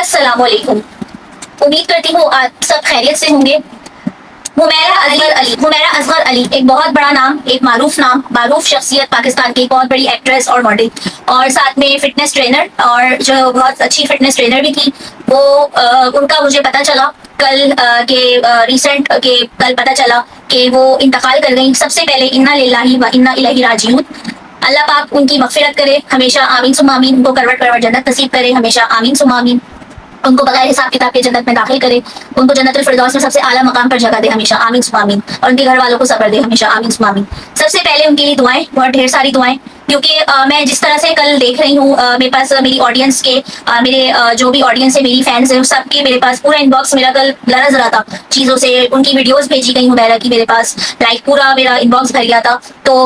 अस्सलाम वालेकुम। उम्मीद करती हूँ आप सब खैरियत से होंगे। हुमैरा असगर अली एक बहुत बड़ा नाम, एक मारूफ शख्सियत, पाकिस्तान की एक बहुत बड़ी एक्ट्रेस और मॉडल, और साथ में फिटनेस ट्रेनर, और जो बहुत अच्छी फिटनेस ट्रेनर भी थी। वो उनका मुझे पता चला कल कल पता चला कि वो इंतकाल कर गई। सबसे पहले इन्ना लिल्लाही व इन्ना इलैहि राजिऊन। अल्लाह पाक उनकी मगफिरत करे, हमेशा आमीन सुम्मा आमीन। उनको करवट करवट जन्नत नसीब करे, हमेशा आमीन सुम्मा आमीन। उनको बगैर हिसाब किताब के जन्नत में दाखिल करे, उनको जन्नतुल फिरदौस में सबसे आला मकाम पर जगह दे, हमेशा आमीन सुम्मा आमीन। और उनके घर वालों को सब्र दे, हमेशा आमीन सुम्मा आमीन। सबसे पहले उनके लिए दुआएं, बहुत ढेर सारी दुआएं, क्योंकि मैं जिस तरह से कल देख रही हूँ, मेरे पास मेरी ऑडियंस के मेरे जो भी ऑडियंस है, मेरी फैंस है, सबके मेरे पास पूरा इनबॉक्स मेरा कल लरज रहा था चीज़ों से। उनकी वीडियोस भेजी गई हुमैरा की मेरे पास, लाइक पूरा मेरा इनबॉक्स भर गया था। तो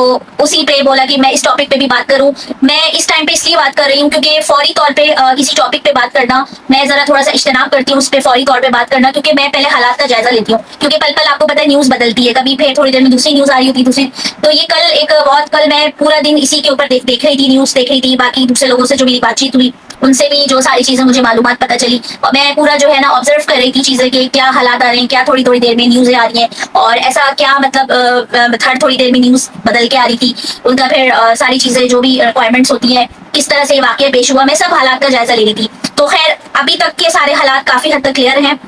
उसी पे बोला कि मैं इस टॉपिक पे भी बात करूं। मैं इस टाइम पे इसलिए बात कर रही हूँ क्योंकि फौरी तौर पे किसी टॉपिक पे बात करना, मैं जरा थोड़ा सा इज्तनाब करती हूँ उस पे फौरी तौर पे बात करना, क्योंकि मैं पहले हालात का जायजा लेती हूँ। क्योंकि पल पल आपको पता है न्यूज बदलती है, कभी फिर थोड़ी देर में दूसरी न्यूज आ रही होती दूसरी। तो ये कल मैं पूरा दिन इसी के ऊपर देख रही थी, न्यूज देख रही थी। बाकी दूसरे लोगों से जो मेरी बातचीत हुई उनसे भी जो सारी चीजें मुझे मालूमात पता चली, और मैं पूरा जो है ना ऑब्जर्व कर रही थी चीजें के क्या हालात आ रहे हैं, क्या थोड़ी थोड़ी देर में न्यूज़ें आ रही हैं, और ऐसा क्या मतलब हर थोड़ी देर में न्यूज बदल के आ रही थी। उनका फिर सारी चीजें जो भी रिक्वायरमेंट्स होती है, किस तरह से वाकया पेश हुआ, मैं सब हालात का जायजा ले रही थी। तो खैर अभी तक के सारे हालात काफी हद तक क्लियर हैं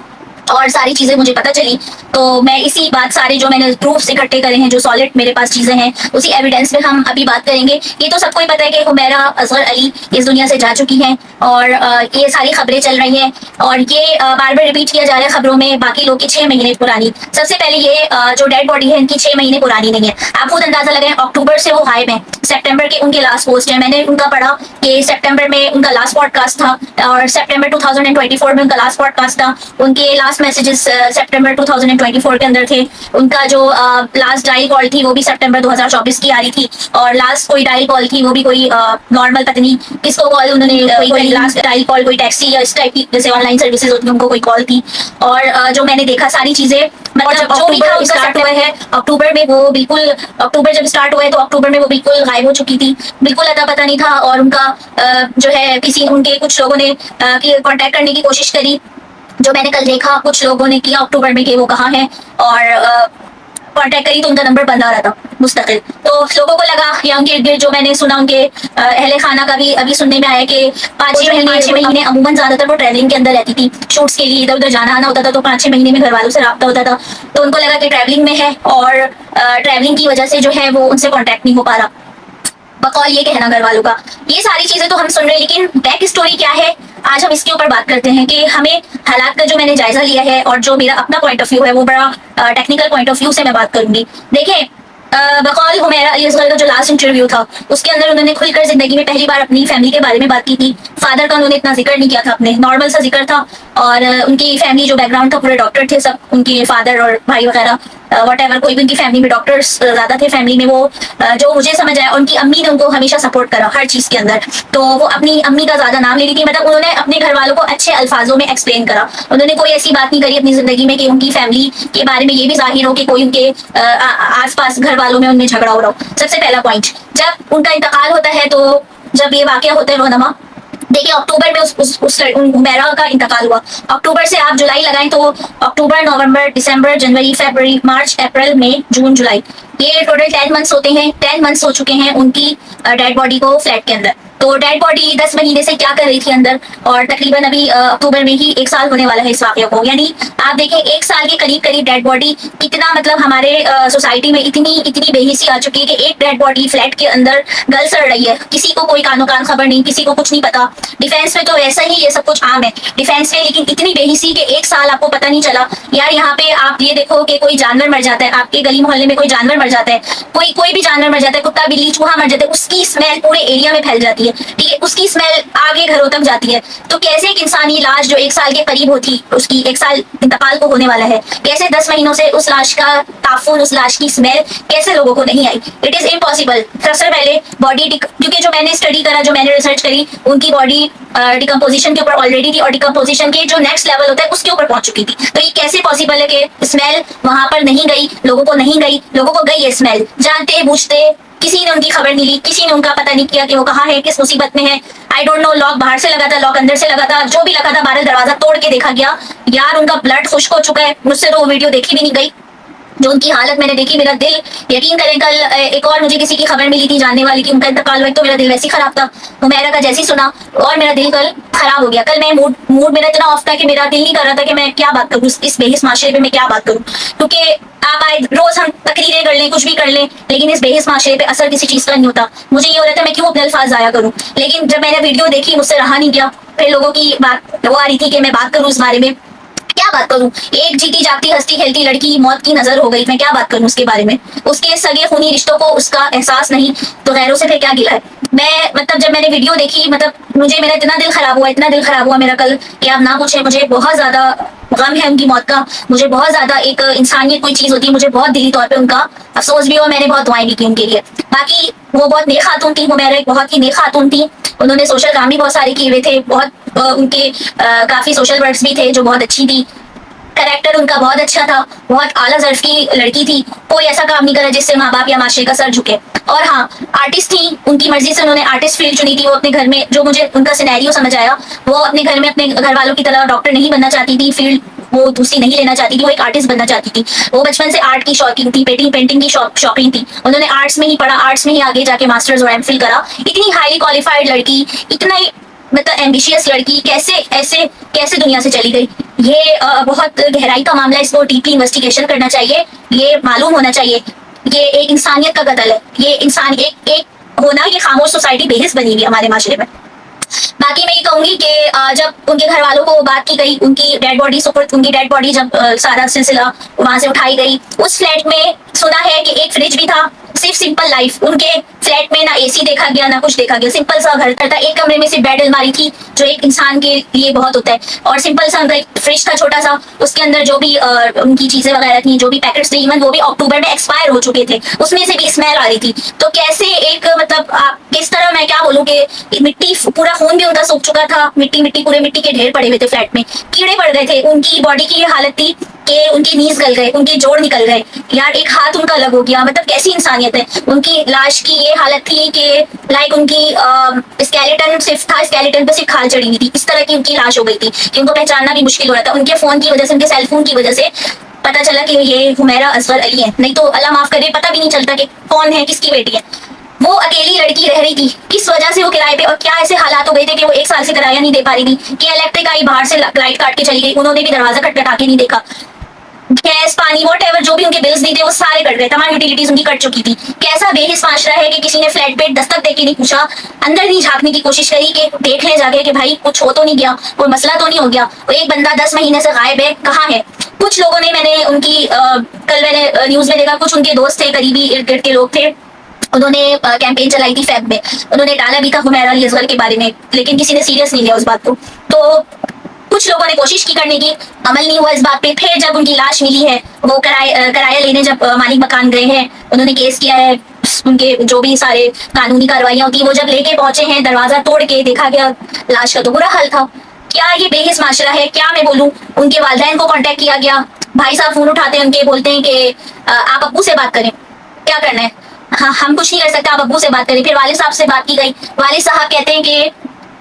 और सारी चीजें मुझे पता चली। तो मैं इसी बात सारे जो मैंने प्रूफ्स इकट्ठे करे हैं, जो सॉलिड मेरे पास चीजें हैं, उसी एविडेंस पे हम अभी बात करेंगे। ये तो सबको ही पता है कि हुमैरा असगर अली इस दुनिया से जा चुकी हैं, और ये सारी खबरें चल रही हैं, और ये बार बार रिपीट किया जा रहा है खबरों में बाकी लोग की 6 महीने पुरानी। सबसे पहले ये जो डेड बॉडी है इनकी 6 महीने पुरानी नहीं है। आप खुद अंदाजा लगाएं, अक्टूबर से वो गायब है, सितंबर के उनके लास्ट पोस्ट है। मैंने उनका पढ़ा कि सितंबर में उनका लास्ट पॉडकास्ट था, और सितंबर 2024 में उनका लास्ट पॉडकास्ट था। उनके लास्ट मैसेजेस सितंबर 2024 के अंदर थे। उनका जो लास्ट डायल कॉल थी वो भी सितंबर 2024 की आ रही थी, और लास्ट कोई डायल कॉल थी वो भी कोई नॉर्मल पता नहीं किसको कॉल उन्होंने कोई लास्ट डायल कॉल कोई टैक्सी या इस टाइप की जैसे ऑनलाइन सर्विसेज होती है उनको कोई कॉल थी। और जो मैंने देखा सारी चीजें, मतलब जो भी था उसका स्टार्ट हुआ है अक्टूबर में, वो बिल्कुल अक्टूबर जब स्टार्ट हुआ है तो अक्टूबर में वो बिल्कुल गायब हो चुकी थी, बिल्कुल अता पता नहीं था। और उनका जो है किसी उनके कुछ लोगों ने कांटेक्ट करने की कोशिश करी, जो मैंने कल देखा कुछ लोगों ने किया अक्टूबर में कि वो कहाँ है, और कांटेक्ट करी तो उनका नंबर बंद आ रहा था मुस्तकिल। तो लोगों को लगा, या उनके इर्द गिर्द जो मैंने सुना उनके अहले खाना का भी अभी सुनने में आया कि 5-6 महीने अमूमन ज्यादातर वो ट्रैवलिंग के अंदर रहती थी, शूट्स के लिए इधर उधर जाना आना होता था, तो 5-6 महीने में घर वालों से रब्ता होता था। तो उनको लगा कि ट्रैवलिंग में है, और ट्रैवलिंग की वजह से जो है वो उनसे कॉन्टेक्ट नहीं हो पा रहा, बकौल ये कहना घर वालों का। ये सारी चीजें तो हम सुन रहे हैं, लेकिन बैक स्टोरी क्या है आज हम इसके ऊपर बात करते हैं कि हमें हालात का जो मैंने जायजा लिया है और जो मेरा अपना पॉइंट ऑफ व्यू है वो बड़ा टेक्निकल पॉइंट ऑफ व्यू से मैं बात करूंगी। देखें, बकौल हुमैरा अली असगर का जो लास्ट इंटरव्यू था उसके अंदर उन्होंने खुलकर जिंदगी में पहली बार अपनी फैमिली के बारे में बात की थी। फादर का उन्होंने इतना जिक्र नहीं किया था, अपने नॉर्मल सा जिक्र था, और उनकी फैमिली जो बैकग्राउंड था पूरे डॉक्टर थे सब, उनके फादर और भाई वगैरह वट कोई भी उनकी फैमिली में डॉक्टर्स ज्यादा थे फैमिली में। वो जो मुझे समझ आया, उनकी अम्मी ने उनको हमेशा सपोर्ट करा हर चीज के अंदर, तो वो अपनी अम्मी का ज्यादा नाम ले रही थी, मतलब उन्होंने अपने घर वालों को अच्छे अल्फाजों में एक्सप्लेन करा। उन्होंने कोई ऐसी बात नहीं करी अपनी जिंदगी में कि उनकी फैमिली के बारे में ये भी जाहिर हो कि कोई उनके आसपास घर वालों में उनमें झगड़ा हो रहा हो। सबसे पहला पॉइंट, जब उनका इंतकाल होता है, तो जब ये वाकया होता है रोहनमा, देखिए अक्टूबर में उस हुमैरा का इंतकाल हुआ। अक्टूबर से आप जुलाई लगाएं तो अक्टूबर, नवंबर, दिसंबर, जनवरी, फरवरी, मार्च, अप्रैल, मई, जून, जुलाई, ये टोटल 10 मंथ्स होते हैं। 10 मंथ्स हो चुके हैं उनकी डेड बॉडी को फ्लैट के अंदर। तो डेड बॉडी 10 महीने से क्या कर रही थी अंदर, और तकरीबन अभी अक्टूबर में ही 1 साल होने वाला है इस वाकये को। यानी आप देखें 1 साल के करीब करीब डेड बॉडी, कितना मतलब हमारे सोसाइटी में इतनी बेहिसी आ चुकी है कि एक डेड बॉडी फ्लैट के अंदर गल सड़ रही है, किसी को कोई कानो कान खबर नहीं, किसी को कुछ नहीं पता। डिफेंस में तो वैसा ही ये सब कुछ आम है डिफेंस में, लेकिन इतनी बेहिसी कि 1 साल आपको पता नहीं चला। यार यहाँ पे आप ये देखो कि कोई जानवर मर जाता है, आपके गली मोहल्ले में कोई जानवर मर जाता है, कोई भी जानवर मर जाता है, कुत्ता बिल्ली चूहा मर जाता है, उसकी स्मेल पूरे एरिया में फैल जाती है, ठीक है, उसकी स्मेल आगे घरों तक जाती है। तो कैसे एक इंसानी लाश जो 1 साल के करीब होती, उसकी 1 साल इंतकाल को होने वाला है, कैसे 10 महीनों से उस लाश का ताफुन, उस लाश की स्मेल कैसे लोगों को नहीं आई? It is impossible. सबसे पहले बॉडी, क्योंकि जो मैंने स्टडी करा, जो मैंने रिसर्च करी, उनकी बॉडी डिकम्पोजिशन के ऊपर ऑलरेडी थी, और डिकम्पोजिशन के जो नेक्स्ट लेवल होता है उसके ऊपर पहुंच चुकी थी। तो ये कैसे पॉसिबल है कि स्मेल वहां पर नहीं गई, लोगों को नहीं गई? लोगों को गई है स्मेल, जानते बूझते किसी ने उनकी खबर नहीं ली, किसी ने उनका पता नहीं किया कि वो कहाँ है, किस मुसीबत में है। आई डोंट नो, लॉक बाहर से लगा था, लॉक अंदर से लगा था, जो भी लगा था बाहर दरवाजा तोड़ के देखा गया। यार उनका ब्लड खुश्क हो चुका है, मुझसे तो वो वीडियो देखी भी नहीं गई। जो उनकी हालत मैंने देखी, मेरा दिल, यकीन करें, कल एक और मुझे किसी की खबर मिली थी जानने वाली कि उनका इंतकाल हुआ, तो मेरा दिल वैसे ही खराब था। हुमैरा का जैसे ही सुना और मेरा दिल कल खराब हो गया। कल मैं मूड मेरा इतना ऑफ था कि मेरा दिल नहीं कर रहा था कि मैं क्या बात करूँ इस बेहिस माशरे पे, मैं क्या बात करूँ। क्योंकि आप आए रोज हम तकरीरें कर लें, कुछ भी कर लें, लेकिन इस बेहिस माशरे पे असर किसी चीज का नहीं होता। मुझे ये हो रहा था मैं क्यों अपने अल्फाज जाया करूँ, लेकिन जब मैंने वीडियो देखी मुझसे रहा नहीं गया। फिर लोगों की बात वो आ रही थी कि मैं बात करूँ इस बारे में, क्या बात करूं। एक जीती जागती हंसती खेलती लड़की मौत की नजर हो गई, मैं क्या बात करूं उसके बारे में। उसके सगे खूनी रिश्तों को उसका एहसास नहीं, तो गैरों से फिर क्या गिला है। मैं मतलब जब मैंने वीडियो देखी, मतलब मुझे मेरा इतना दिल खराब हुआ, इतना दिल खराब हुआ मेरा कल कि आप ना पूछे। मुझे बहुत ज्यादा गम है उनकी मौत का, मुझे बहुत ज्यादा, एक इंसानियत कोई चीज होती है, मुझे बहुत दिली तौर पे उनका अफसोस भी हुआ। मैंने बहुत दुआएं भी की उनके लिए। बाकी वो बहुत नेक खातून थी, हुमैरा एक बहुत ही नेक खातून थी। उन्होंने सोशल काम भी बहुत सारे किए हुए थे, बहुत उनके काफी सोशल वर्क्स भी थे जो बहुत अच्छी थी। करेक्टर उनका बहुत अच्छा था, बहुत आला ज़र्फ की लड़की थी। कोई ऐसा काम नहीं करा जिससे माँ बाप या माशरे का सर झुके। और हाँ, आर्टिस्ट थी, उनकी मर्जी से उन्होंने आर्टिस्ट फील्ड चुनी थी। वो अपने घर में, जो मुझे उनका सिनेरियो समझ आया, वो अपने घर में अपने घर वालों की तरह डॉक्टर नहीं बनना चाहती थी, फील्ड वो दूसरी नहीं लेना चाहती थी, वो एक आर्टिस्ट बनना चाहती थी। वो बचपन से आर्ट की शौकीन थी, पेंटिंग की शौकीन थी। उन्होंने आर्ट्स में ही पढ़ा, आर्ट्स में ही आगे जाके मास्टर्स और एमफिल करा। इतनी हाईली क्वालिफाइड लड़की, इतना ही मतलब एम्बिशियस लड़की कैसे दुनिया से चली गई। ये बहुत गहराई का मामला है, इसको डीपली इन्वेस्टिगेशन करना चाहिए। ये मालूम होना चाहिए, ये एक इंसानियत का कत्ल है। ये इंसान एक होना, ये खामोश सोसाइटी बेहिस बनी हुई है हमारे माशरे में। बाकी मैं ये कहूंगी कि जब उनके घर वालों को बात की गई, उनकी डेड बॉडी जब सारा सिलसिला वहां से उठाई गई, उस फ्लैट में सुना है कि एक फ्रिज भी था। सिर्फ सिंपल लाइफ, उनके फ्लैट में ना एसी देखा गया, ना कुछ देखा गया, सिंपल सा घर था। एक कमरे में सिर्फ बेड अलमारी थी, जो एक इंसान के लिए बहुत होता है, और सिंपल सा उनका एक फ्रिज था छोटा सा। उसके अंदर जो भी उनकी चीजें वगैरह थी, जो भी पैकेट्स थे, इवन वो भी अक्टूबर में एक्सपायर हो चुके थे, उसमें से भी स्मेल आ रही थी। तो कैसे एक मतलब आप किस तरह, मैं क्या बोलूं कि मिट्टी, पूरा खून भी उनका सूख चुका था, मिट्टी पूरे मिट्टी के ढेर पड़े हुए थे फ्लैट में, कीड़े पड़ गए थे। उनकी बॉडी की ये हालत थी कि उनके नीज गल गए, उनके जोड़ निकल गए, यार एक हाथ उनका अलग हो गया। मतलब कैसी इंसानियत है। उनकी लाश की ये हालत थी कि लाइक उनकी स्केलेटन सिर्फ था, स्केलेटन पे सिर्फ खाल चढ़ी हुई थी, इस तरह की उनकी लाश हो गई थी कि उनको पहचानना भी मुश्किल हो रहा था। उनके फोन की वजह से, उनके सेलफोन की वजह से पता चला कि ये हुमैरा असगर अली है, नहीं तो अल्लाह माफ करे पता भी नहीं चलता कि कौन है, किसकी बेटी है। वो अकेली लड़की रह रही थी, किस वजह से वो किराए पे, और क्या ऐसे हालात हो गए थे कि वो 1 साल से किराया नहीं दे पा रही थी कि इलेक्ट्रिक आई बाहर से लाइट काट के चली गई, उन्होंने भी दरवाजा खटखटा के नहीं देखा। गैस, पानी, वॉटएवर जो भी उनके बिल्स नहीं थे वो सारे कट गए, तमाम यूटिलिटीज उनकी कट चुकी थी। कैसा बेहिस माशरा है कि किसी ने फ्लैट पे दस्तक देके नहीं पूछा, अंदर नहीं झांकने की कोशिश करी कि देख ले जाके कि भाई कुछ हो तो नहीं गया, कोई मसला तो नहीं हो गया, एक बंदा 10 महीने से गायब है, कहाँ है। कुछ लोगों ने, मैंने उनकी कल मैंने न्यूज में देखा, कुछ उनके दोस्त थे, करीबी इर्द गिर्द के लोग थे, उन्होंने कैंपेन चलाई थी फेब में, उन्होंने डाला भी था हुमैरा अली असगर के बारे में, लेकिन किसी ने सीरियस नहीं लिया उस बात को। तो कुछ लोगों ने कोशिश की करने की, अमल नहीं हुआ इस बात पे। फिर जब उनकी लाश मिली है, वो किराया लेने जब मालिक मकान गए हैं, उन्होंने केस किया है, उनके जो भी सारे कानूनी कार्रवाइयां होती है, वो जब लेके पहुंचे हैं, दरवाजा तोड़ के देखा गया, लाश का तो बुरा हाल था। क्या ये बेहिस माशरा है, क्या मैं बोलूं। उनके वालिदैन को कांटेक्ट किया गया, भाई साहब फोन उठाते हैं उनके, बोलते हैं कि आप अब्बू से बात करें, क्या करना है, हाँ हम कुछ नहीं कर सकते, आप अब्बू से बात करें। फिर वालिद साहब से बात की गई, वालिद साहब कहते हैं कि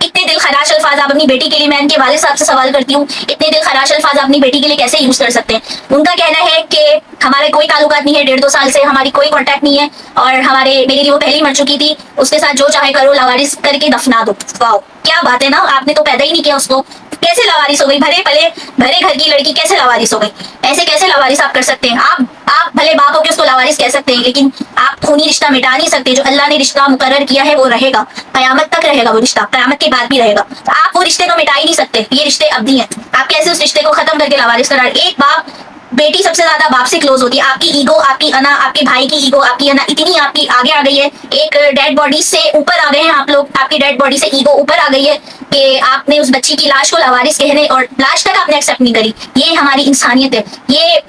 इतने दिल खराश अल्फाज आप अपनी बेटी के लिए, मैं उनके वालिद साहब से सवाल करती हूँ, इतने दिल खराश अल्फाज अपनी बेटी के लिए कैसे यूज कर सकते हैं। उनका कहना है कि हमारे कोई ताल्लुकात नहीं है, 1.5-2 साल से हमारी कोई कांटेक्ट नहीं है, और मेरे लिए वो पहले ही मर चुकी थी, उसके साथ जो चाहे करो, लावारिस करके दफना दो। वाओ, क्या बात है ना, आपने तो पैदा ही नहीं किया उसको, कैसे लावारिस हो गई। भरे घर की लड़की कैसे लावारिस हो गई, ऐसे कैसे लावारिस आप कर सकते हैं। आप भले बाप हो के उसको लावारिस कह सकते हैं, लेकिन आप खूनी रिश्ता मिटा नहीं सकते। जो अल्लाह ने रिश्ता मुकर्रर किया है वो रहेगा, कयामत तक रहेगा वो रिश्ता, कयामत के बाद भी रहेगा। तो आप वो रिश्ते को मिटा ही नहीं सकते, ये रिश्ते अब्दी हैं। आप कैसे उस रिश्ते को खत्म करके लावारिस करा। एक बाप, बेटी सबसे ज्यादा बाप से क्लोज होती है। आपकी ईगो, आपकी अना, आपके भाई की ईगो, आपकी अना इतनी आपकी आगे आ गई है, एक डेड बॉडी से ऊपर आ गए हैं आप लोग, आपकी डेड बॉडी से ईगो ऊपर आ गई है कि आपने उस बच्ची की लाश को लावारिस कहने, और लाश तक आपने एक्सेप्ट नहीं करी। ये हमारी इंसानियत है। ये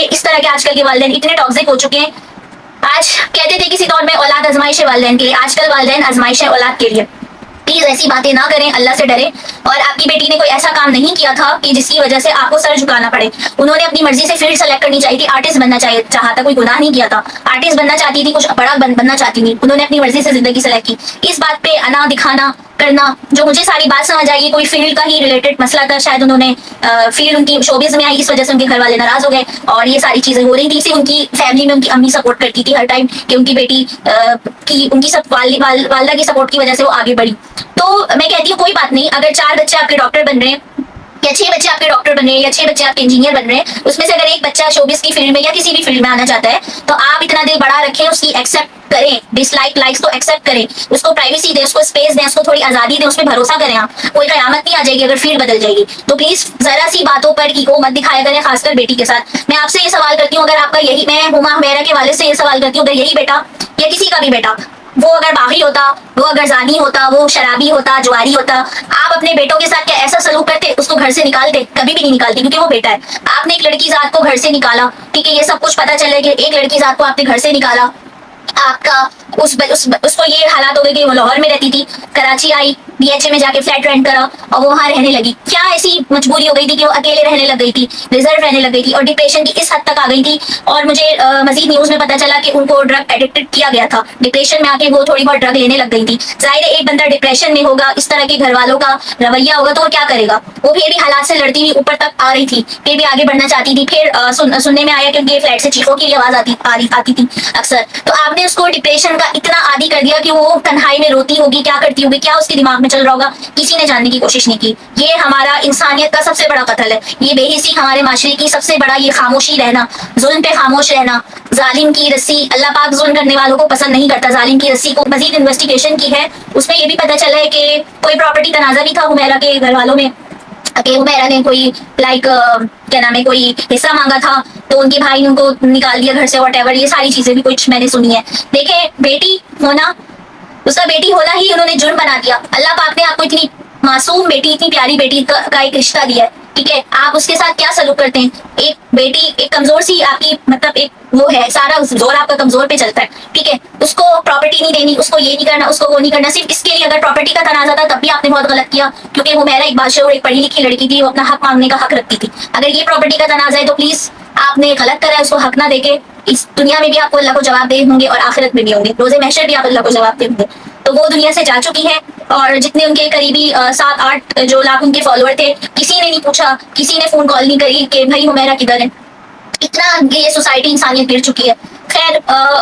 इस तरह के आजकल के वालिदैन इतने टॉक्सिक हो चुके हैं। आज कहते थे किसी दौर में औलाद आजमाइश है वालिदैन के लिए, आजकल वालिदैन आजमाइश है औलाद के लिए। प्लीज ऐसी बातें ना करें, अल्लाह से डरें। और आपकी बेटी ने कोई ऐसा काम नहीं किया था कि जिसकी वजह से आपको सर झुकाना पड़े। उन्होंने अपनी मर्जी से फील्ड सेलेक्ट करनी चाहिए थी, आर्टिस्ट बनना चाहिए चाहा था, कोई गुनाह नहीं किया था। आर्टिस्ट बनना चाहती थी, कुछ बड़ा बनना चाहती थी, उन्होंने अपनी मर्जी से जिंदगी सेलेक्ट की। इस बात पे अना दिखाना करना, जो मुझे सारी बात समझ आई, कोई फील्ड का ही रिलेटेड मसला था, शायद उन्होंने फील्ड उनकी शोबिज में आई, इस वजह से उनके घर वाले नाराज हो गए और ये सारी चीजें हो रही थी। इसे उनकी फैमिली में उनकी अम्मी सपोर्ट करती थी हर टाइम कि उनकी बेटी की उनकी सब वालदा की सपोर्ट की वजह से वो आगे बढ़ी। तो मैं कहती हूँ कोई बात नहीं, अगर 4 बच्चे आपके डॉक्टर बन रहे हैं या 6 बच्चे आपके डॉक्टर बन रहे हैं या 6 बच्चे आपके इंजीनियर बन रहे हैं, उसमें से अगर एक बच्चा शोबिस की फील्ड में या किसी भी फील्ड में आना चाहता है तो आप इतना दिल बड़ा रखें, उसकी एक्सेप्ट करें, डिसलाइक लाइक्स तो एक्सेप्ट करें, उसको प्राइवेसी दें, उसको स्पेस दें, उसको थोड़ी आजादी दें, उस पर भरोसा करें। आप कोई कयामत नहीं आ जाएगी अगर फील्ड बदल जाएगी। तो प्लीज जरा सी बातों पर ईगो मत दिखाया करें, खासकर बेटी के साथ। मैं आपसे ये सवाल करती हूँ, अगर आपका यही, मैं हुमा हुमैरा के वाले से ये सवाल करती हूँ, अगर यही बेटा या किसी का भी बेटा वो अगर बागी होता, वो अगर जानी होता, वो शराबी होता, जुआरी होता, आप अपने बेटों के साथ क्या ऐसा सलूक करते? उसको घर से निकालते? कभी भी नहीं निकालते, क्योंकि वो बेटा है। आपने एक लड़की जात को घर से निकाला, ठीक है, ये सब कुछ पता चले कि एक लड़की जात को आपने घर से निकाला, आपका उसको ये हालात हो गए कि वो लाहौर में रहती थी, कराची आई, बीएचए में जाके फ्लैट रेंट करा और वो वहां रहने लगी। क्या ऐसी मजबूरी हो गई थी कि वो अकेले रहने लग गई थी, रिजर्व रहने लग गई थी और डिप्रेशन की इस हद तक आ गई थी। और मुझे मजीद न्यूज में पता चला कि उनको ड्रग एडिक्टेड किया गया था, डिप्रेशन में आके वो थोड़ी बहुत ड्रग लेने लग गई थी। जाहिर है एक बंदा डिप्रेशन में होगा, इस तरह के घर वालों का रवैया होगा तो वो क्या करेगा? वो फिर भी हालात से लड़ती हुई ऊपर तक आ रही थी, फिर भी आगे बढ़ना चाहती थी। फिर सुनने में आया कि उनके फ्लैट से चीखों की आवाज आती थी अक्सर। तो आपने उसको डिप्रेशन का इतना आदी कर दिया कि वो तन्हाई में रोती होगी, क्या करती होगी, क्या उसके दिमाग में चल रहा होगा, किसी ने जानने की कोशिश नहीं की। ये हमारा इंसानियत का सबसे बड़ा कत्ल है, ये बेहिसी हमारे माशरे की सबसे बड़ा, ये खामोशी रहना, जुल्म पे खामोश रहना। जालिम की रस्सी, अल्लाह पाक जुल्म करने वालों को पसंद नहीं करता। जालिम की रस्सी को मजीद इन्वेस्टिगेशन की है, उसमें ये भी पता चला है कि कोई प्रॉपर्टी तनाजा भी था हुमैरा के घर वालों में, कि हुमैरा ने कोई क्या नाम है, कोई हिस्सा मांगा था तो उनके भाई ने उनको निकाल दिया घर से, वॉट ये सारी चीजें भी कुछ मैंने सुनी है। देखें, बेटी होना, उसका बेटी होना ही उन्होंने जुर्म बना दिया। अल्लाह पाक ने आपको इतनी मासूम बेटी, इतनी प्यारी बेटी का एक रिश्ता दिया है, ठीक है, आप उसके साथ क्या सलूक करते हैं? एक बेटी, एक कमजोर सी आपकी, मतलब एक वो है, सारा जोर आपका कमजोर पे चलता है, ठीक है, उसको प्रॉपर्टी नहीं देनी, उसको ये नहीं करना, उसको वो नहीं करना, सिर्फ इसके लिए। अगर प्रॉपर्टी का तनाजा था तब भी आपने बहुत गलत किया, क्योंकि हुमैरा एक बादशाह और एक पढ़ी लिखी लड़की थी, वो अपना हक मांगने का हक रखती थी। अगर ये प्रॉपर्टी का तनाजा है तो प्लीज आपने गलत करा है, उसको हक ना देके इस दुनिया में भी आपको अल्लाह को जवाब दे होंगे और आखिरत में भी होंगे, रोजे महशर भी आप अल्लाह को जवाब दे होंगे। तो वो दुनिया से जा चुकी है और जितने उनके करीबी 7-8 जो लाख उनके फॉलोअर थे, किसी ने नहीं पूछा, किसी ने फोन कॉल नहीं करी कि भाई हुमैरा किधर है। इतना ये सोसाइटी इंसानियत गिर चुकी है। खैर,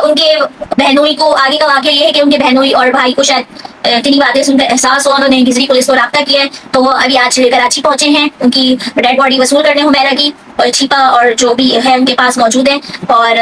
उनके बहनोई को आगे का वाकया ये है कि उनके बहनोई और भाई को शायद इतनी बातें सुनकर एहसास हुआ, उन्होंने गिजरी पुलिस को राब्ता किया है, तो वो अभी आज कराची पहुंचे हैं उनकी डेड बॉडी वसूल करने हुमैरा की, और छिपा और जो भी है उनके पास मौजूद है। और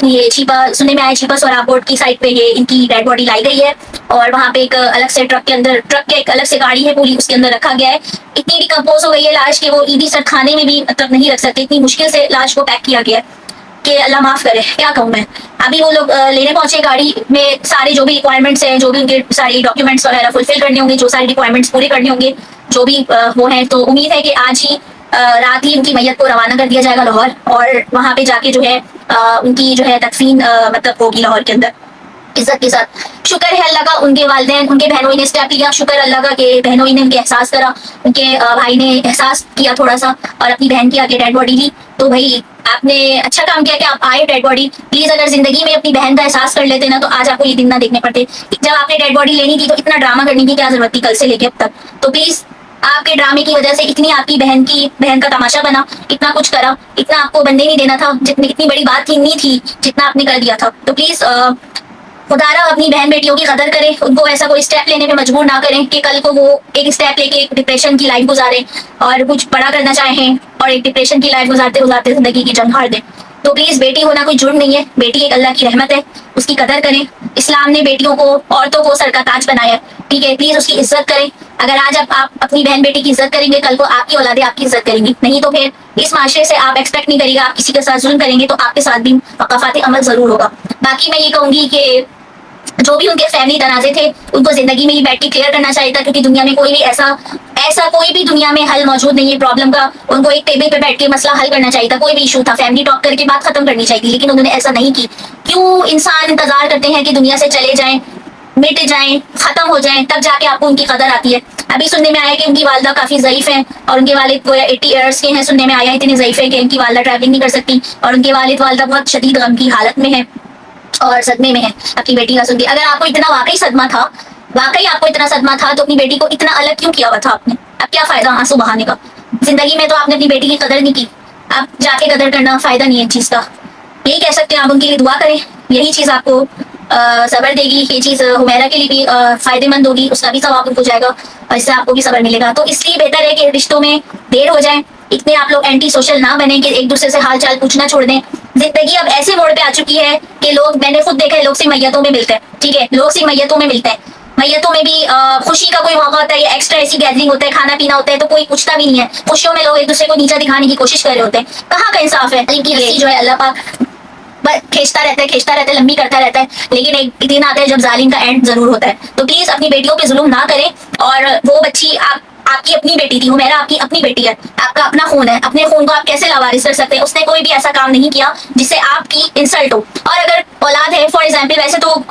ये छिपा, सुनने में आया छिपा सोराब बोर्ड की साइड पे ये इनकी डेड बॉडी लाई गई है और वहाँ पे एक अलग से ट्रक के एक अलग से गाड़ी है पूरी, उसके अंदर रखा गया है। इतनी डिकम्पोज हो गई है लाश के वो ईदी सर खाने में भी मतलब नहीं रख सकते, इतनी मुश्किल से लाश को पैक किया गया है कि अल्लाह माफ करे, क्या कहूँ मैं। अभी वो लोग लेने पहुंचे, गाड़ी में सारे जो भी रिक्वायरमेंट्स हैं, जो भी उनके सारे डॉक्यूमेंट्स वगैरह फुलफिल करने होंगे, जो सारे रिक्वायरमेंट्स पूरे करने होंगे, जो भी वो है, तो उम्मीद है कि आज ही रात ही उनकी मैयत को रवाना कर दिया जाएगा लाहौर, और वहां पे जाके जो है उनकी जो है तदफीन मतलब होगी लाहौर के अंदर इज्जत के साथ। शुक्र है अल्लाह का, उनके वालिदैन, उनके बहनोई ने स्टेप लिया, शुक्र अल्लाह का कि बहनोई ने उनके एहसास करा, उनके भाई ने एहसास किया थोड़ा सा और अपनी बहन की आगे डेड बॉडी ली। तो भाई आपने अच्छा काम किया कि आप आए डेड बॉडी। प्लीज अगर जिंदगी में अपनी बहन का एहसास कर लेते ना तो आज आपको ये दिन ना देखने पड़ते। जब आपने डेड बॉडी लेनी थी तो इतना ड्रामा करने की क्या जरूरत थी कल से लेके अब तक? तो प्लीज आपके ड्रामे की वजह से इतनी आपकी बहन का तमाशा बना, इतना कुछ करा, इतना आपको बंदे नहीं देना था, जितनी इतनी बड़ी बात थी नहीं थी जितना आपने कर दिया था। तो प्लीज खुदारा अपनी बहन बेटियों की कदर करें, उनको ऐसा कोई स्टेप लेने में मजबूर ना करें कि कल को वो एक स्टेप लेके एक डिप्रेशन की लाइफ गुजारे और कुछ बड़ा करना चाहें और एक डिप्रेशन की लाइफ गुजारते गुजारते जिंदगी की जंग हार दें। तो प्लीज बेटी होना कोई जुर्म नहीं है, बेटी एक अल्लाह की रहमत है, उसकी कदर करें। इस्लाम ने बेटियों को, औरतों को सर का ताज बनाया है, ठीक है, प्लीज उसकी इज्जत करें। अगर आज आप अपनी बहन बेटी की इज्जत करेंगे, कल को आपकी औलादे आपकी इज्जत करेंगी। नहीं तो फिर इस माशरे से आप एक्सपेक्ट नहीं करिएगा, आप किसी के साथ जुल्म करेंगे तो आपके साथ भी वकाफात अमल जरूर होगा। बाकी मैं ये कहूंगी कि जो भी उनके फैमिली तनाजे थे उनको जिंदगी में ही बैठ के क्लियर करना चाहिए था, क्योंकि दुनिया में कोई भी ऐसा कोई भी दुनिया में हल मौजूद नहीं है प्रॉब्लम का। उनको एक टेबल पे बैठ के मसला हल करना चाहिए था, कोई भी इशू था फैमिली टॉक करके बात खत्म करनी चाहिए थी, लेकिन उन्होंने ऐसा नहीं की। क्यों इंसान इंतजार करते हैं कि दुनिया से चले जाएं? मिट जाएं, खत्म हो जाएं, तब जाके आपको उनकी कदर आती है। अभी सुनने में आया कि उनकी वालदा काफी ज़ईफ हैं और उनके वालिद को 80 ईयर्स के हैं, सुनने में आया इतने ज़ईफ है कि उनकी वालदा ट्रैवलिंग नहीं कर सकती और उनके वालिद वालदा बहुत शदीद गम की हालत में है और सदमे में है अपनी बेटी का सुन के। अगर आपको इतना वाकई सदमा था, वाकई आपको इतना सदमा था, तो अपनी बेटी को इतना अलग क्यों किया हुआ था आपने? अब क्या फायदा आंसू बहाने का? जिंदगी में तो आपने अपनी बेटी की कदर नहीं की, अब जाके कदर करना फायदा नहीं है चीज का। यही कह सकते हैं, आप उनके लिए दुआ करें, यही चीज आपको सब्र देगी, ये चीज हुमैरा के लिए भी फायदेमंद होगी, उसका भी सवाब उनको जाएगा और इससे आपको भी सब्र मिलेगा। तो इसलिए बेहतर है कि रिश्तों में देर हो जाए, इतने आप लोग एंटी सोशल ना बने कि एक दूसरे से हाल चाल पूछना छोड़ दें। जिंदगी अब ऐसे मोड़ पे आ चुकी है कि लोग, मैंने खुद देखा है, लोग सिर्फ मैयतों में मिलते हैं, ठीक है, लोग सिर्फ मैयतों में मिलते हैं। मैयतों में भी खुशी का कोई मौका होता है या एक्स्ट्रा ऐसी गैदरिंग होता है, खाना पीना होता है, तो कोई पूछता भी नहीं है। खुशियों में लोग एक दूसरे को नीचा दिखाने की कोशिश कर रहे होते हैं। कहाँ का इंसाफ है? इनकी हस्ती जो है अल्लाह पाक खींचता रहता है, लंबी करता रहता है, लेकिन एक दिन आता है जब जालिम का एंड जरूर होता है। तो प्लीज अपनी बेटियों पे जुल्म ना करें। और वो बच्ची आपकी अपनी बेटी थी, हुमैरा आपकी अपनी बेटी है, आपका अपना खून है, अपने खून को आप कैसे लावारिस कर सकते हैं? उसने कोई भी ऐसा काम नहीं किया जिससे आपकी इंसल्ट हो। और अगर औलाद है, फॉर एग्जाम्पल, वैसे तो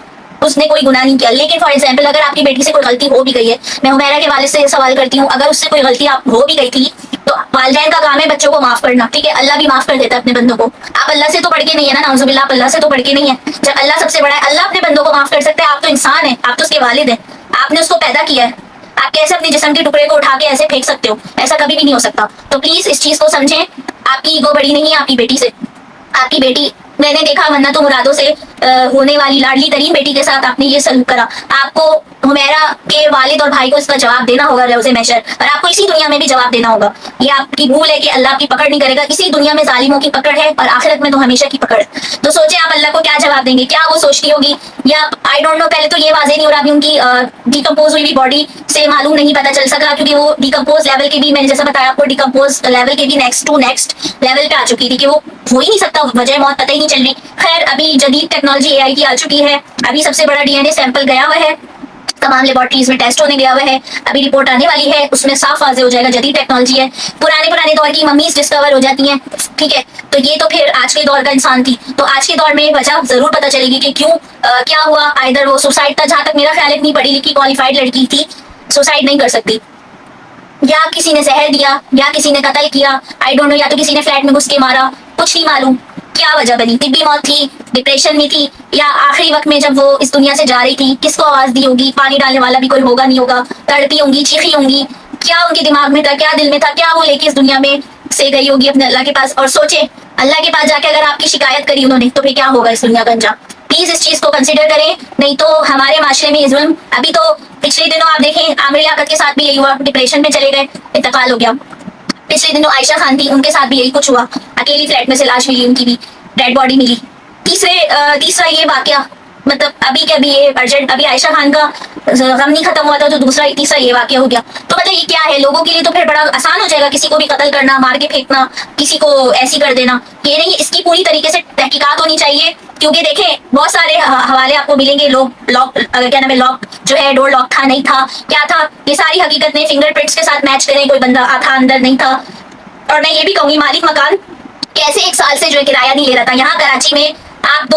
उसने कोई गुनाह नहीं किया, लेकिन फॉर एग्जाम्पल अगर आपकी बेटी से कोई गलती हो भी गई है, मैं हुमैरा के वालिद से सवाल करती हूँ, अगर उससे कोई गलती आप हो भी गई थी, तो वालिदैन का काम है बच्चों को माफ करना, ठीक है? अल्लाह भी माफ कर देता है अपने बंदों को। आप अल्लाह से तो बढ़ के नहीं है ना, नाउजुबिल्लाह, आप अल्लाह से तो बढ़ के नहीं है। जब अल्लाह सबसे बड़ा है, अल्लाह अपने बंदों को माफ कर सकता है। आप तो इंसान है, आप तो उसके वालिद हैं, आपने उसको पैदा किया है। आप कैसे अपने जिस्म के टुकड़े को उठा के ऐसे फेंक सकते हो? ऐसा कभी भी नहीं हो सकता। तो प्लीज इस चीज को समझें, आपकी ईगो बड़ी नहीं है आपकी बेटी से। आपकी बेटी, मैंने देखा वरना तो मुरादों से होने वाली लाडली तरीन बेटी के साथ आपने ये सलूक करा। आपको हुमैरा के वालिद और भाई को इसका जवाब देना होगा रोज़े महशर, और आपको इसी दुनिया में भी जवाब देना होगा। ये आपकी भूल है कि अल्लाह आपकी पकड़ नहीं करेगा। इसी दुनिया में जालिमों की पकड़ है और आखिरत में तो हमेशा की पकड़ है। तो सोचे आप अल्लाह को क्या जवाब देंगे? क्या वो सोचती होगी, या आई डोंट नो, पहले तो ये वाजे नहीं हो रहा अभी उनकी डिकम्पोज हुई भी बॉडी से मालूम नहीं पता चल सका, क्योंकि वो डिकम्पोज लेवल के भी, मैंने जैसा बताया आपको, डिकम्पोज लेवल के भी नेक्स्ट लेवल पे आ चुकी थी कि वो हो ही नहीं सकता, वजह मौत पता ही नहीं चल रही। खैर, अभी जदीद टेक्नोलॉजी एआई की आ चुकी है। अभी सबसे बड़ा डीएनए सैंपल गया हुआ है, तमाम लेबोरेटरीज में टेस्ट होने गया हुआ है, अभी रिपोर्ट आने वाली है, उसमें साफ वाजे हो जाएगा। जदीद टेक्नोलॉजी है, पुराने दौर की मम्मीज डिस्कवर हो जाती हैं, ठीक है? तो ये तो फिर आज के दौर का इंसान थी, तो आज के दौर में वजह जरूर पता चलेगी कि क्यों क्या हुआ। आइदर वो सुसाइड था, जहां तक मेरा ख्याल है इतनी पढ़ी लिखी क्वालिफाइड लड़की थी, सुसाइड नहीं कर सकती, या किसी ने जहर दिया, या किसी ने कत्ल किया, आई डोंट नो, या तो किसी ने फ्लैट में घुस के मारा, कुछ नहीं मालूम क्या वजह बनी। तिब्बी मौत थी, डिप्रेशन में थी, या आखिरी वक्त में जब वो इस दुनिया से जा रही थी, किसको आवाज दी होगी? पानी डालने वाला भी कोई होगा नहीं होगा, तड़पी होंगी, चीखी होंगी, क्या उनके दिमाग में था, क्या दिल में था, क्या वो लेके इस दुनिया में से गई होगी अपने अल्लाह के पास। और सोचे, अल्लाह के पास जाके अगर आपकी शिकायत करी उन्होंने, तो फिर क्या होगा इस दुनिया का अंजाम? प्लीज इस चीज को कंसिडर करें, नहीं तो हमारे माशरे में जुल्म। अभी तो पिछले दिनों आप देखें, आमिर लियाकत के साथ भी यही हुआ, डिप्रेशन में चले गए, इंतकाल हो गया। पिछले दिनों आयशा खान थी, उनके साथ भी यही कुछ हुआ, अकेली फ्लैट में से लाश मिली, उनकी भी डेड बॉडी मिली। तीसरा ये वाकया, मतलब अभी क्या, अभी ये अर्जेंट, अभी आयशा खान का गम नहीं खत्म हुआ था, तो तीसरा ये वाकया हो गया। तो मतलब ये क्या है, लोगों के लिए तो फिर बड़ा आसान हो जाएगा किसी को भी कत्ल करना, मार के फेंकना, किसी को ऐसी कर देना। ये नहीं, इसकी पूरी तरीके से तहकीकात होनी चाहिए, क्योंकि देखें बहुत सारे हवाले आपको मिलेंगे, लोग लॉक, क्या नाम है, लॉक जो है, डोर लॉक था, नहीं था, क्या था, ये सारी हकीकत ने फिंगरप्रिंट्स के साथ मैच करें, कोई बंदा था अंदर, नहीं था। और मैं ये भी कहूंगी, मालिक मकान कैसे 1 साल से जो है किराया नहीं ले रहा था। यहाँ कराची में आप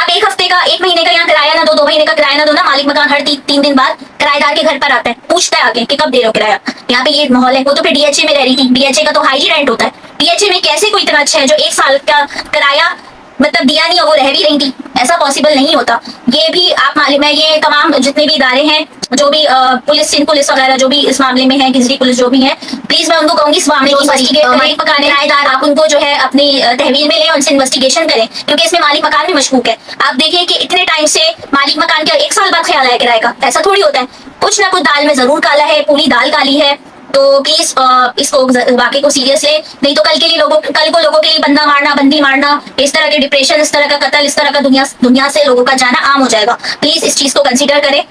1 हफ्ते का, 1 महीने का यहाँ किराया ना दो, 2 महीने का किराया ना दो ना, मालिक मकान हर 3 दिन बाद किराएदार के घर पर आता है, पूछता है आके कि कब दे रहे हो किराया। यहाँ पे ये माहौल है। वो तो फिर डीएचए में रह रही थी, डीएचए का तो हाई रेंट होता है। डीएचए में कैसे कोई इतना अच्छा है जो 1 साल का किराया मतलब दिया नहीं और वो रह भी रही थी? ऐसा पॉसिबल नहीं होता। ये भी आप मालूम है, ये तमाम जितने भी इदारे हैं, जो भी पुलिस, सिंध पुलिस वगैरह जो भी इस मामले में है, किसी पुलिस जो भी है, प्लीज मैं उनको कहूंगी इस मामले की इन्वेस्टिगेट करें। किराएदार आप उनको जो है अपनी तहवील में लें, उनसे इन्वेस्टिगेशन करें, क्योंकि इसमें मालिक मकान भी मशकूक है। आप देखिए कि इतने टाइम से मालिक मकान का 1 साल बाद ख्याल आया किराए का, ऐसा थोड़ी होता है। कुछ ना कुछ दाल में जरूर काला है, पूरी दाल काली है। तो प्लीज इसको वाकई को सीरियस ले, नहीं तो कल को लोगों के लिए बंदा मारना, बंदी मारना, इस तरह के डिप्रेशन, इस तरह का कत्ल, इस तरह का दुनिया से लोगों का जाना आम हो जाएगा। प्लीज इस चीज को कंसीडर करें।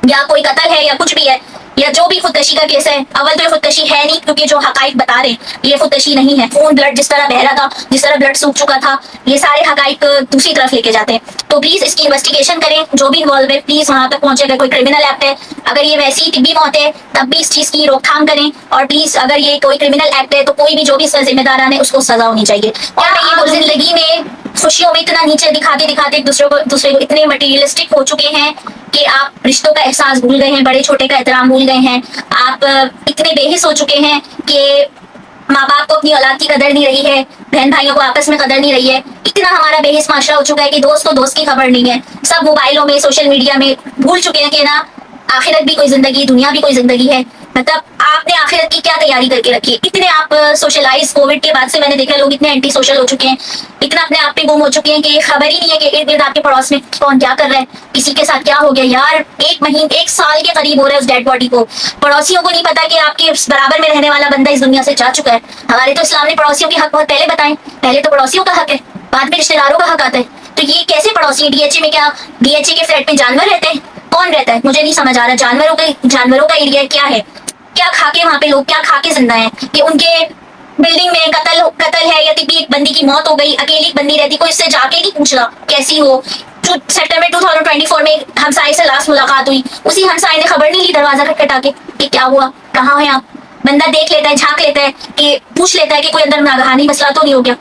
या कोई कत्ल है या कुछ भी है, या जो भी खुदकशी का केस है, अव्वल तो ये खुदकशी है नहीं, क्योंकि जो हकाइक बता रहे ये खुदकशी नहीं है। खून, ब्लड जिस तरह बह रहा था, जिस तरह ब्लड सूख चुका था, ये सारे हकाइक दूसरी तरफ लेके जाते हैं। तो प्लीज इसकी इन्वेस्टिगेशन करें, जो भी इन्वॉल्व है प्लीज वहां तक पहुंचे। अगर कोई क्रिमिनल एक्ट है, अगर ये वैसी तिब्बी मौत है, तब भी इस चीज की रोकथाम करें। और प्लीज अगर ये कोई क्रिमिनल एक्ट है, तो कोई भी जो भी इसका जिम्मेदार है उसको सजा होनी चाहिए। और मैं ये बोल, जिंदगी में खुशियों में इतना नीचे दिखाते एक दूसरे को इतने मटेरियलिस्टिक हो चुके हैं कि आप रिश्तों का एहसास भूल गए हैं, बड़े छोटे का एहतराम भूल गए हैं। आप इतने बेहिस हो चुके हैं कि माँ बाप को अपनी औलाद की कदर नहीं रही है, बहन भाइयों को आपस में कदर नहीं रही है। इतना हमारा बेहिस माशरा हो चुका है कि दोस्त को दोस्त की खबर नहीं है। सब मोबाइलों में, सोशल मीडिया में भूल चुके हैं कि ना आखिरत भी कोई जिंदगी, दुनिया भी कोई जिंदगी है। मतलब आपने आखिरत की क्या तैयारी करके रखी है? इतने आप सोशलाइज, कोविड के बाद से मैंने देखा लोग इतने एंटी सोशल हो चुके हैं, इतना अपने आप पे गुम हो चुके हैं कि खबर ही नहीं है कि इर्द गिर्द आपके पड़ोस में कौन क्या कर रहा है, किसी के साथ क्या हो गया। यार 1 महीने, 1 साल के करीब हो रहा है उस डेड बॉडी को। पड़ोसियों को नहीं पता कि आपके बराबर में रहने वाला बंदा इस दुनिया से जा चुका है। हमारे तो इस्लाम ने पड़ोसियों के हक बहुत पहले बताए। पहले तो पड़ोसियों का हक है, बाद में रिश्तेदारों का हक आता है। तो ये कैसे पड़ोसी? डीएचए में क्या, डीएचए के फ्लैट में जानवर रहते हैं? कौन रहता है? मुझे नहीं समझ आ रहा। जानवरों का एरिया क्या है? क्या खा के वहाँ पे लोग क्या खा के जिंदा है कि उनके बिल्डिंग में कत्ल है या एक बंदी की मौत हो गई, अकेली एक बंदी रहती, कोई इससे जाके नहीं पूछ रहा कैसी हो। सितंबर 2024 में हमसाई से लास्ट मुलाकात हुई, उसी हमसाई ने खबर नहीं ली दरवाजा खटखटा के कि क्या हुआ, कहाँ है आप। बंदा देख लेता है, झांक लेता है, कि पूछ लेता है कि कोई अंदर नागहानी मसला तो नहीं हो गया।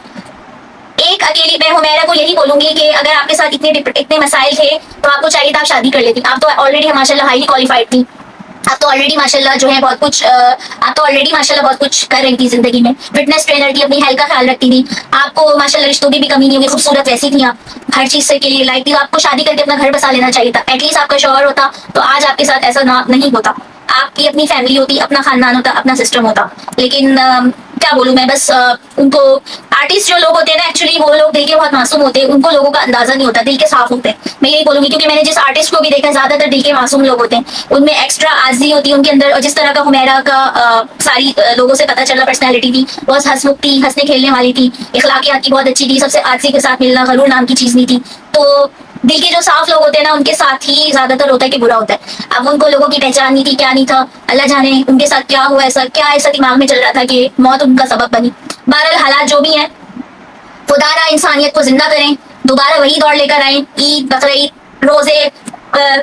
एक अकेली मैं हुमैरा को यही बोलूंगी कि अगर आपके साथ इतने मसाइल थे तो आपको चाहिए था आप शादी कर लेती। आप तो ऑलरेडी माशाल्लाह हाईली क्वालिफाइड थी। आप तो ऑलरेडी माशाल्लाह जो है बहुत कुछ आप तो ऑलरेडी माशाल्लाह बहुत कुछ कर रही थी जिंदगी में। फिटनेस ट्रेनर थी, अपनी हेल्थ का ख्याल रखती थी। आपको माशाल्लाह रिश्तों की भी कमी नहीं होगी, खूबसूरत वैसी थी आप, हर चीज से के लिए लाइक थी। आपको शादी करके अपना घर बसा लेना चाहिए था। एटलीस्ट आपका शौहर होता तो आज आपके साथ ऐसा ना नहीं होता। आपकी अपनी फैमिली होती, अपना खानदान होता, अपना सिस्टम होता। लेकिन क्या बोलूं मैं, बस उनको आर्टिस्ट जो लोग होते हैं ना, एक्चुअली वो लोग दिल के बहुत मासूम होते हैं, उनको लोगों का अंदाजा नहीं होता, दिल के साफ होते हैं। मैं यही बोलूंगी क्योंकि मैंने जिस आर्टिस्ट को भी देखा ज्यादातर दिल के मासूम लोग होते हैं, उनमें एक्स्ट्रा आजी होती है उनके अंदर। और जिस तरह का हुमैरा का सारी लोगों से पता चला पर्सनैलिटी थी, बहुत हंसमुख थी, हंसने खेलने वाली थी, इखलाकियात की बहुत अच्छी थी, सबसे आजी के साथ मिलना गरूर नाम की चीज नहीं थी। तो दिल के जो साफ लोग होते हैं ना, उनके साथ ही ज्यादातर होता है कि बुरा होता है। अब उनको लोगों की पहचान नहीं थी, क्या नहीं था, अल्लाह जाने उनके साथ क्या हुआ, ऐसा दिमाग में चल रहा था कि मौत उनका सबब बनी। बहरहाल हालात जो भी हैं, खुदा ना इंसानियत को जिंदा करें, दोबारा वही दौड़ लेकर आए। ईद, बकरीद,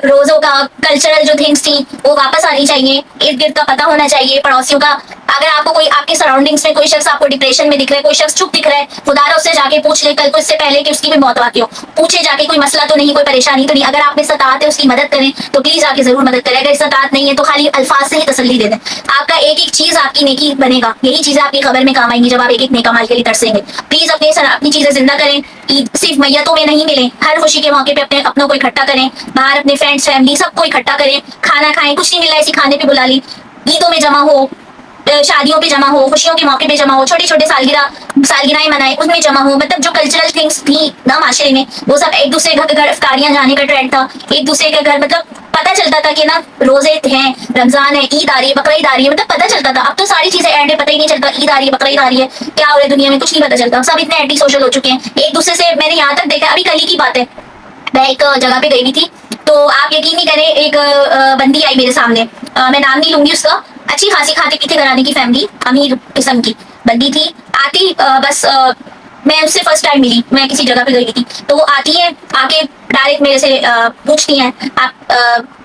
रोजों का कल्चरल जो थिंग्स थी वो वापस आनी चाहिए। इर्द गिर्द का पता होना चाहिए, पड़ोसियों का। अगर आपको कोई आपके सराउंडिंग्स में कोई शख्स आपको डिप्रेशन में दिख रहा है, कोई शख्स चुप दिख रहा है, खुदारा उससे जाके पूछ ले, कल को इससे पहले कि उसकी भी मौत वाकई हो, पूछे जाके कोई मसला तो नहीं, कोई परेशानी तो नहीं। अगर आप में इस्तात है उसकी मदद करें तो प्लीज आके जरूर मदद करें। अगर इस्तात नहीं है तो खाली अल्फाज से ही तसल्ली दे दें। आपका एक एक चीज आपकी नेकी बनेगा। यही चीजें आपकी खबर में काम आएंगी जब आप एक एक नेका माल के लिए तरसेंगे। प्लीज अपनी चीजें जिंदा करें। ईद सिर्फ मैयतों में नहीं मिले, हर खुशी के मौके पे अपने अपनों को इकट्ठा करें, बाहर अपने फ्रेंड्स, फैमिली सबको इकट्ठा करें, खाना खाएं। कुछ नहीं मिला इसी खाने पे बुला ली। ईदों में जमा हो, शादियों पे जमा हो, खुशियों के मौके पे जमा हो, छोटे छोटे सालगिरह मनाए, उसमें जमा हो। मतलब जो कल्चरल थिंग्स थी ना माशरे में, वो सब एक दूसरे के घर इफ्तारियां जाने का ट्रेंड था, एक दूसरे के घर, मतलब पता चलता था कि ना रोजे हैं, रमजान है, ईद आ रही है, बकरीद आ रही है, मतलब पता चलता था। अब तो सारी चीजें एंड है, पता ही नहीं चलता ईद आ रही है, बकरीद आ रही है, क्या हो रहा है दुनिया में कुछ नहीं पता चलता। सब इतने एंटी सोशल हो चुके हैं एक दूसरे से। मैंने यहाँ तक देखा, अभी कल ही की बात है, मैं एक जगह पे गई हुई थी, तो आप यकीन नहीं करें, एक बंदी आई मेरे सामने, मैं नाम नहीं लूंगी उसका, अच्छी खासी खाते पीते घराने की फैमिली, अमीर किस्म की बंदी थी। आती बस मैं उससे फर्स्ट टाइम मिली, मैं किसी जगह पे गई थी, तो वो आती है, आके डायरेक्ट मेरे से पूछती हैं, आप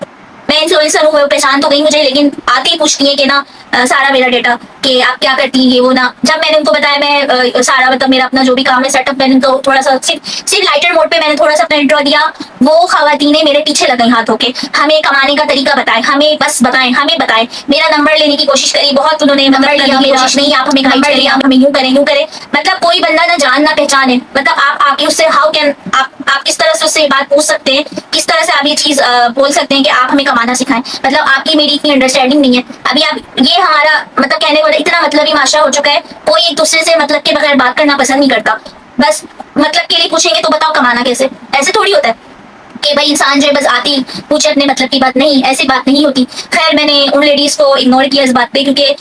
मैं इन्फ्लुएंसर हूँ, वो पहचान तो गई मुझे, लेकिन आते ही पूछती है कि ना सारा मेरा डेटा, कि आप क्या करती हैं ये वो ना। जब मैंने उनको बताया मैं सारा मतलब मेरा अपना जो भी काम है सेटअप, मैंने उनको थोड़ा सा सिर्फ लाइटर मोड पे मैंने थोड़ा सा अपना इंट्रो दिया, वो खवातीनें मेरे पीछे लग गई हाथ होके, हमें कमाने का तरीका बताएं, हमें बस बताएं, हमें बताएं। मेरा नंबर लेने की कोशिश करी, बहुत उन्होंने नंबर लिया, नहीं आप हमें गाइड करिए, आप हमें यूं करें। मतलब कोई बंदा ना जान ना पहचान है, मतलब आप आके उससे हाउ कैन आप किस तरह से उससे बात पूछ सकते हैं, किस तरह से आप ये चीज बोल सकते हैं कि आप हमें कमाना सिखाएं। मतलब आपकी मेरी इतनी अंडरस्टैंडिंग नहीं है। अभी आप ये हमारा मतलब कहने वाला इतना मतलब ही माशा हो चुका है, कोई एक दूसरे से मतलब के बगैर बात करना पसंद नहीं करता। बस मतलब के लिए पूछेंगे तो बताओ कमाना कैसे, ऐसे थोड़ी होता है कि भाई इंसान जो है बस आती पूछे अपने मतलब की बात। नहीं, ऐसी बात नहीं होती। खैर मैंने उन लेडीज को इग्नोर किया इस बात पे, क्योंकि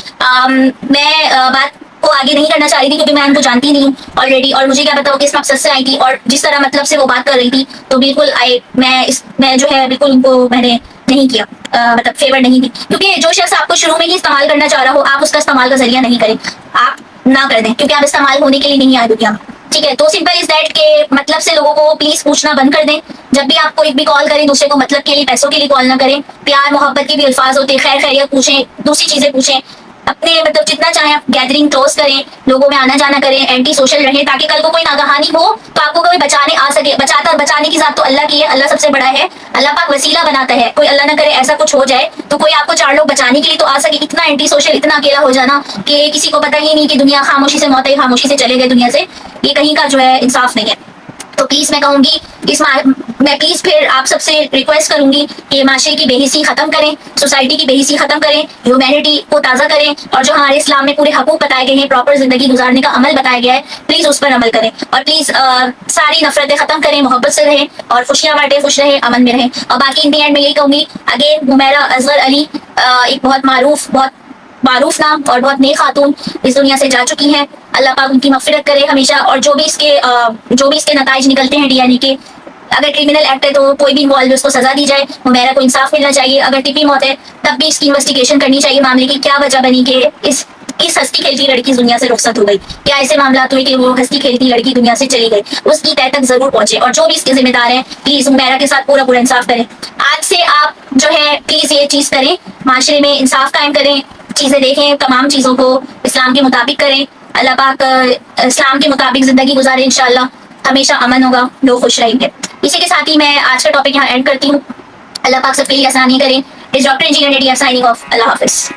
मैं बात को आगे नहीं करना चाह रही थी, क्योंकि मैं उनको जानती नहीं हूँ ऑलरेडी, और मुझे क्या पता वो किस मकसद से आई थी और जिस तरह मतलब से वो बात कर रही थी, तो बिल्कुल मैं जो है बिल्कुल उनको मैंने नहीं किया, मतलब फेवर नहीं दी। क्योंकि जो शख्स आपको शुरू में ही इस्तेमाल करना चाह रहा हो, आप उसका इस्तेमाल का जरिया नहीं करें, आप ना कर दें, क्योंकि आप इस्तेमाल होने के लिए नहीं आए दुनिया में। ठीक है, तो सिंपल इज दैट के मतलब से लोगों को प्लीज पूछना बंद कर दें। जब भी आप कोई भी कॉल करें दूसरे को मतलब के लिए, पैसों के लिए कॉल ना करें। प्यार मोहब्बत के भी अल्फाज होते हैं, खैर खैरियत पूछें, दूसरी चीजें पूछें। अपने मतलब जितना चाहे आप गैदरिंग क्लोज करें, लोगों में आना जाना करें, एंटी सोशल रहें, ताकि कल को कोई नागहानी हो तो आपको कोई बचाने आ सके। बचाने की जात तो अल्लाह की है, अल्लाह सबसे बड़ा है, अल्लाह पाक वसीला बनाता है। कोई अल्लाह ना करे ऐसा कुछ हो जाए तो कोई आपको 4 लोग बचाने के लिए तो आ सके। इतना एंटी सोशल, इतना अकेला हो जाना कि किसी को पता ही नहीं कि दुनिया खामोशी से मौत आई, खामोशी से चले गए दुनिया से, ये कहीं का जो है इंसाफ नहीं है। तो प्लीज मैं कहूंगी मैं प्लीज फिर आप सबसे रिक्वेस्ट करूंगी कि माशरे की बेहिसी खत्म करें, सोसाइटी की बेहिसी खत्म करें, ह्यूमैनिटी को ताज़ा करें, और जो हमारे इस्लाम में पूरे हकूक बताए गए हैं, प्रॉपर जिंदगी गुजारने का अमल बताया गया है, प्लीज उस पर अमल करें। और प्लीज सारी नफरतें खत्म करें, मोहब्बत से रहें और खुशियां बांटें, खुश रहें, अमन में रहें। और बाकी इन दी एंड में यही कहूंगी, अगेन हुमैरा असगर अली एक बहुत मारूफ नाम और बहुत नेक खातून इस दुनिया से जा चुकी हैं। अल्लाह पाक उनकी मगफिरत करे हमेशा। और जो भी इसके नताइज निकलते हैं डीएनए के, अगर क्रिमिनल एक्ट है तो कोई भी इन्वॉल्व है उसको सजा दी जाए, हुमैरा को इंसाफ मिलना चाहिए। अगर टिपी मौत है तब भी इसकी इन्वेस्टिगेशन करनी चाहिए, मामले की क्या वजह बनी कि इस हंसती खेलती लड़की दुनिया से रुखसत हो गई, क्या ऐसे मामला हुए कि वो हंसती खेलती लड़की दुनिया से चली गई, उसकी तय तक जरूर पहुंचे। और जो भी इसके जिम्मेदार हैं प्लीज हुमैरा के साथ पूरा इंसाफ करें। आज से आप जो है प्लीज ये चीज करें, माशरे में इंसाफ कायम करें, चीजें देखें, तमाम चीजों को इस्लाम के मुताबिक करें। अल्लाह पाक इस्लाम के मुताबिक जिंदगी गुजारे, इंशाल्लाह हमेशा अमन होगा, लोग खुश रहेंगे। इसी के साथ ही मैं आज का टॉपिक यहाँ एंड करती हूँ। अल्लाह पाक सबके लिए आसानी करें। इस डॉक्टर इंजीनियर साइनिंग ऑफ। अल्लाह हाफिज।